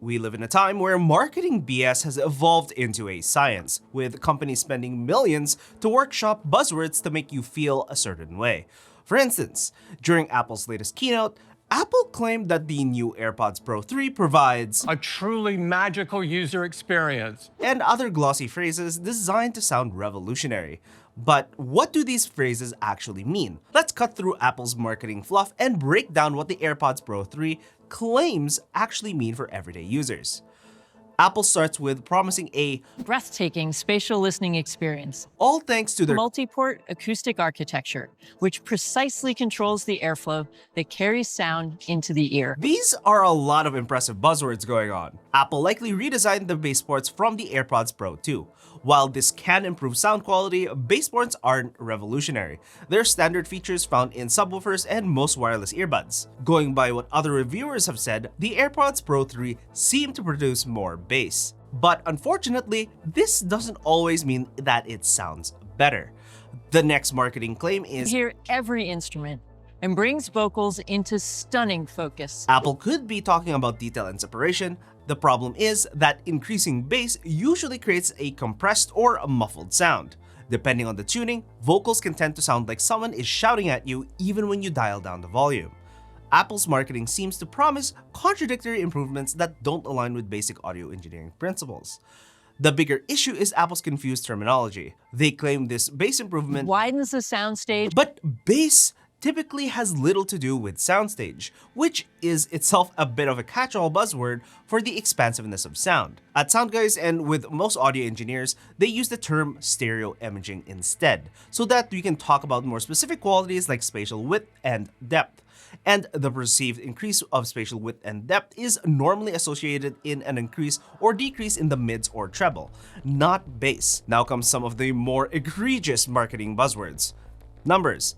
We live in a time where marketing BS has evolved into a science, with companies spending millions to workshop buzzwords to make you feel a certain way. For instance, during Apple's latest keynote, Apple claimed that the new AirPods Pro 3 provides a truly magical user experience, and other glossy phrases designed to sound revolutionary. But what do these phrases actually mean? Let's cut through Apple's marketing fluff and break down what the AirPods Pro 3 claims actually mean for everyday users. Apple starts with promising a breathtaking spatial listening experience, all thanks to their multi-port acoustic architecture, which precisely controls the airflow that carries sound into the ear. These are a lot of impressive buzzwords going on. Apple likely redesigned the base ports from the AirPods Pro 2. While this can improve sound quality, base ports aren't revolutionary. They're standard features found in subwoofers and most wireless earbuds. Going by what other reviewers have said, the AirPods Pro 3 seem to produce more bass. But unfortunately, this doesn't always mean that it sounds better. The next marketing claim is hear every instrument and brings vocals into stunning focus. Apple could be talking about detail and separation. The problem is that increasing bass usually creates a compressed or a muffled sound. Depending on the tuning, vocals can tend to sound like someone is shouting at you even when you dial down the volume. Apple's marketing seems to promise contradictory improvements that don't align with basic audio engineering principles. The bigger issue is Apple's confused terminology. They claim this bass improvement widens the soundstage, but bass typically has little to do with soundstage, which is itself a bit of a catch-all buzzword for the expansiveness of sound. At SoundGuys and with most audio engineers, they use the term stereo imaging instead, so that we can talk about more specific qualities like spatial width and depth. And the perceived increase of spatial width and depth is normally associated in an increase or decrease in the mids or treble, not bass. Now comes some of the more egregious marketing buzzwords. Numbers.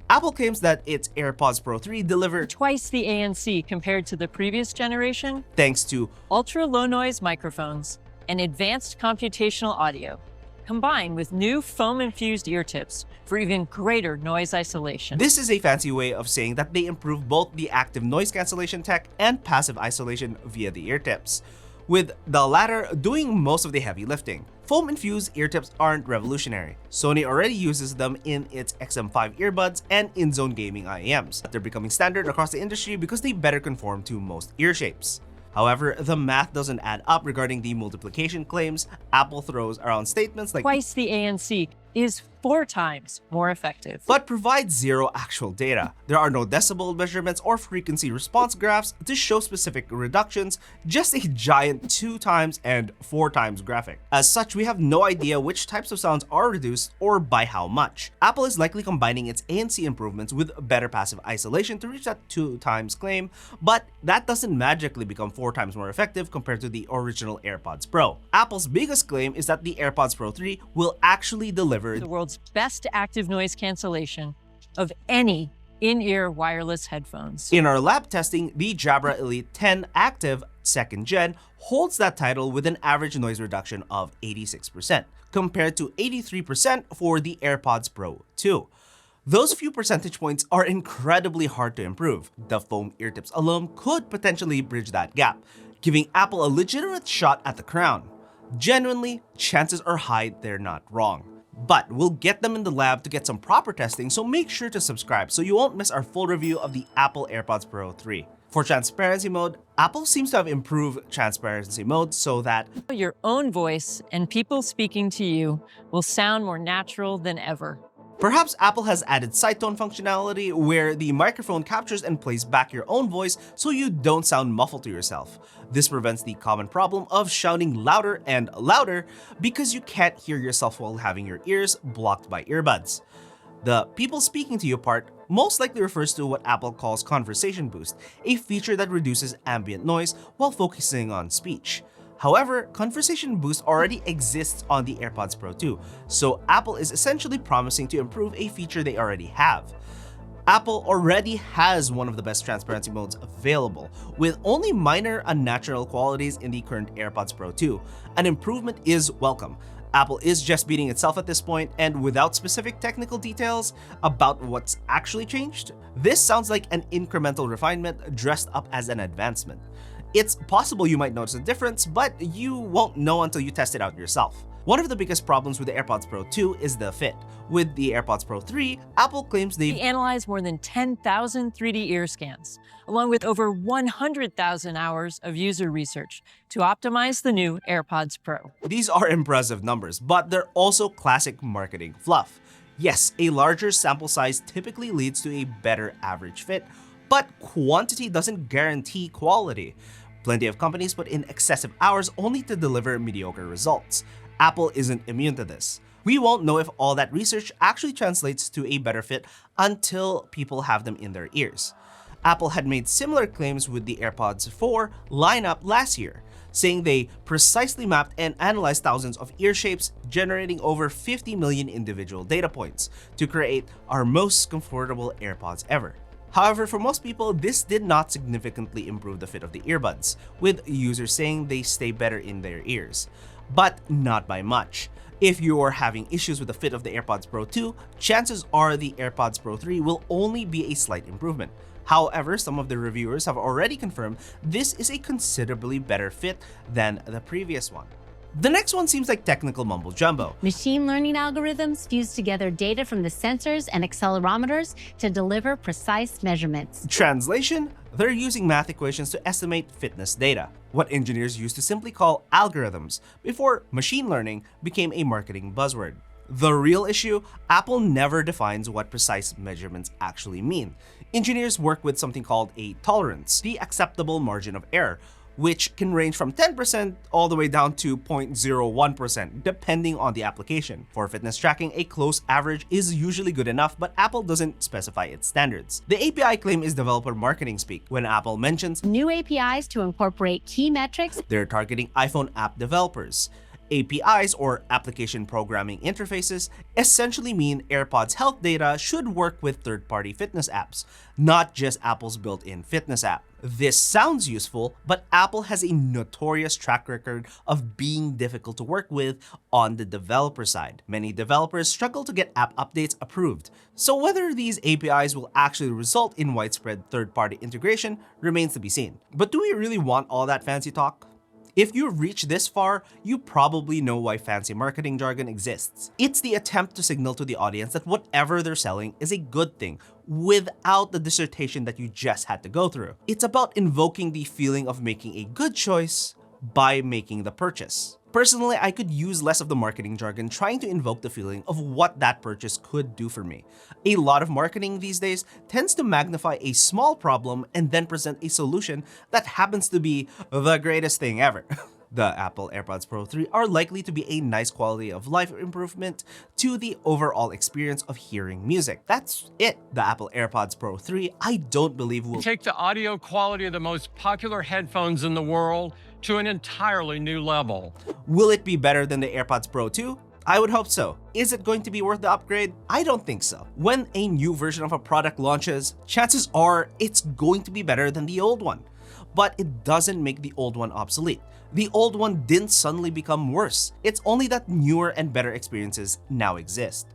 Apple claims that its AirPods Pro 3 deliver twice the ANC compared to the previous generation, thanks to ultra-low noise microphones and advanced computational audio, combined with new foam-infused ear tips for even greater noise isolation. This is a fancy way of saying that they improve both the active noise cancellation tech and passive isolation via the ear tips, with the latter doing most of the heavy lifting. Foam-infused ear tips aren't revolutionary. Sony already uses them in its XM5 earbuds and in-zone gaming IEMs. They're becoming standard across the industry because they better conform to most ear shapes. However, the math doesn't add up regarding the multiplication claims. Apple throws around statements like twice the ANC is 4 times more effective, but provides zero actual data. There are no decibel measurements or frequency response graphs to show specific reductions, just a giant 2 times and 4 times graphic. As such, we have no idea which types of sounds are reduced or by how much. Apple is likely combining its ANC improvements with better passive isolation to reach that 2 times claim, but that doesn't magically become 4 times more effective compared to the original AirPods Pro. Apple's biggest claim is that the AirPods Pro 3 will actually deliver the world's best active noise cancellation of any in-ear wireless headphones. In our lab testing, the Jabra Elite 10 Active 2nd Gen holds that title with an average noise reduction of 86%, compared to 83% for the AirPods Pro 2. Those few percentage points are incredibly hard to improve. The foam ear tips alone could potentially bridge that gap, giving Apple a legitimate shot at the crown. Genuinely, chances are high they're not wrong. But we'll get them in the lab to get some proper testing, so make sure to subscribe so you won't miss our full review of the Apple AirPods Pro 3. For transparency mode, Apple seems to have improved transparency mode so that your own voice and people speaking to you will sound more natural than ever. Perhaps Apple has added side tone functionality where the microphone captures and plays back your own voice so you don't sound muffled to yourself. This prevents the common problem of shouting louder and louder because you can't hear yourself while having your ears blocked by earbuds. The people speaking to you part most likely refers to what Apple calls Conversation Boost, a feature that reduces ambient noise while focusing on speech. However, Conversation Boost already exists on the AirPods Pro 2, so Apple is essentially promising to improve a feature they already have. Apple already has one of the best transparency modes available, with only minor unnatural qualities in the current AirPods Pro 2. An improvement is welcome. Apple is just beating itself at this point, and without specific technical details about what's actually changed, this sounds like an incremental refinement dressed up as an advancement. It's possible you might notice a difference, but you won't know until you test it out yourself. One of the biggest problems with the AirPods Pro 2 is the fit. With the AirPods Pro 3, Apple claims We they've analyzed more than 10,000 3D ear scans, along with over 100,000 hours of user research to optimize the new AirPods Pro. These are impressive numbers, but they're also classic marketing fluff. Yes, a larger sample size typically leads to a better average fit, but quantity doesn't guarantee quality. Plenty of companies put in excessive hours only to deliver mediocre results. Apple isn't immune to this. We won't know if all that research actually translates to a better fit until people have them in their ears. Apple had made similar claims with the AirPods 4 lineup last year, saying they precisely mapped and analyzed thousands of ear shapes, generating over 50 million individual data points to create our most comfortable AirPods ever. However, for most people, this did not significantly improve the fit of the earbuds, with users saying they stay better in their ears. But not by much. If you're having issues with the fit of the AirPods Pro 2, chances are the AirPods Pro 3 will only be a slight improvement. However, some of the reviewers have already confirmed this is a considerably better fit than the previous one. The next one seems like technical mumbo jumbo. Machine learning algorithms fuse together data from the sensors and accelerometers to deliver precise measurements. Translation: they're using math equations to estimate fitness data, what engineers used to simply call algorithms before machine learning became a marketing buzzword. The real issue: Apple never defines what precise measurements actually mean. Engineers work with something called a tolerance, the acceptable margin of error, which can range from 10% all the way down to 0.01% depending on the application. For fitness tracking, a close average is usually good enough, but Apple doesn't specify its standards. The API claim is developer marketing speak. When Apple mentions New APIs to incorporate key metrics, they're targeting iPhone app developers. APIs, or application programming interfaces, essentially mean AirPods health data should work with third-party fitness apps, not just Apple's built-in fitness app. This sounds useful, but Apple has a notorious track record of being difficult to work with on the developer side. Many developers struggle to get app updates approved, so whether these APIs will actually result in widespread third-party integration remains to be seen. But do we really want all that fancy talk? If you've reached this far, you probably know why fancy marketing jargon exists. It's the attempt to signal to the audience that whatever they're selling is a good thing, without the dissertation that you just had to go through. It's about invoking the feeling of making a good choice by making the purchase. Personally, I could use less of the marketing jargon trying to invoke the feeling of what that purchase could do for me. A lot of marketing these days tends to magnify a small problem and then present a solution that happens to be the greatest thing ever. The Apple AirPods Pro 3 are likely to be a nice quality of life improvement to the overall experience of hearing music. That's it. The Apple AirPods Pro 3, I don't believe will Take the audio quality of the most popular headphones in the world to an entirely new level. Will it be better than the AirPods Pro 2? I would hope so. Is it going to be worth the upgrade? I don't think so. When a new version of a product launches, chances are it's going to be better than the old one. But it doesn't make the old one obsolete. The old one didn't suddenly become worse. It's only that newer and better experiences now exist.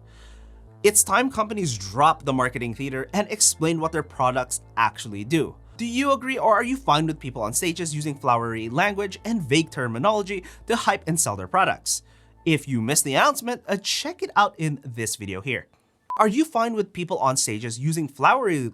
It's time companies drop the marketing theater and explain what their products actually do. Do you agree, or are you fine with people on stages using flowery language and vague terminology to hype and sell their products? If you missed the announcement, check it out in this video here. Are you fine with people on stages using flowery